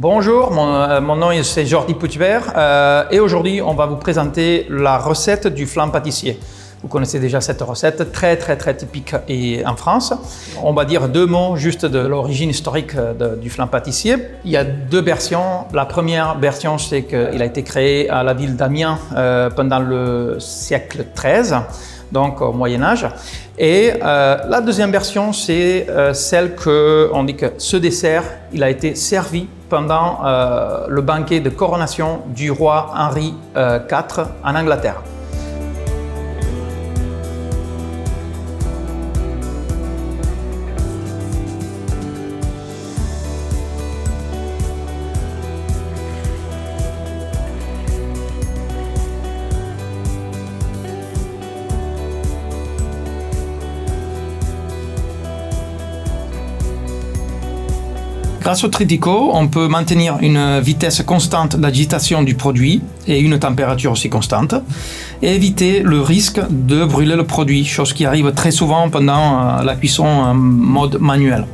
Bonjour, mon nom c'est Jordi Poutibert et aujourd'hui on va vous présenter la recette du flan pâtissier. Vous connaissez déjà cette recette très typique en France. On va dire deux mots juste de l'origine historique du flan pâtissier. Il y a deux versions. La première version, c'est qu'il a été créé à la ville d'Amiens pendant le siècle XIII, donc au Moyen-Âge. Et la deuxième version, c'est celle qu'on dit que ce dessert, il a été servi pendant le banquet de coronation du roi Henri IV en Angleterre. Grâce au Tritico, on peut maintenir une vitesse constante d'agitation du produit et une température aussi constante et éviter le risque de brûler le produit, chose qui arrive très souvent pendant la cuisson en mode manuel.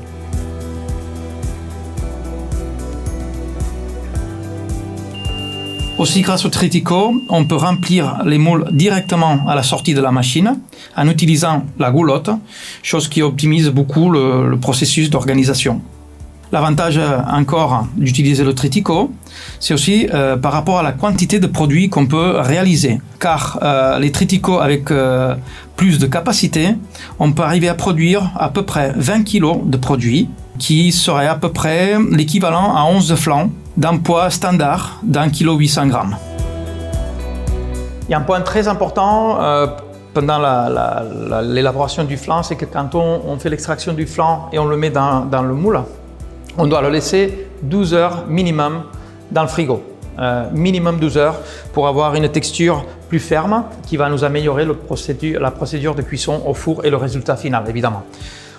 Aussi, grâce au Tritico, on peut remplir les moules directement à la sortie de la machine en utilisant la goulotte, chose qui optimise beaucoup le processus d'organisation. L'avantage encore d'utiliser le Tritico, c'est aussi par rapport à la quantité de produits qu'on peut réaliser. Car les Tritico avec plus de capacité, on peut arriver à produire à peu près 20 kg de produits, qui serait à peu près l'équivalent à 11 flans d'un poids standard d'1 kg 800 g. Il y a un point très important pendant l'élaboration du flan, c'est que quand on fait l'extraction du flan et on le met dans le moule, on doit le laisser 12 heures minimum dans le frigo. Minimum 12 heures pour avoir une texture plus ferme qui va nous améliorer la procédure de cuisson au four et le résultat final, évidemment.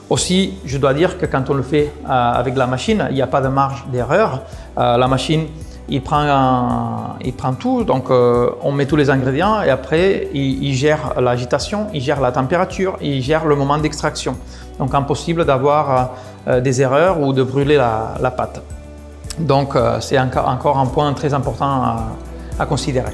Aussi, je dois dire que quand on le fait avec la machine, il n'y a pas de marge d'erreur. La machine, il prend tout, donc on met tous les ingrédients et après, il gère l'agitation, il gère la température, il gère le moment d'extraction. Donc impossible d'avoir des erreurs ou de brûler la pâte. Donc c'est encore un point très important à considérer.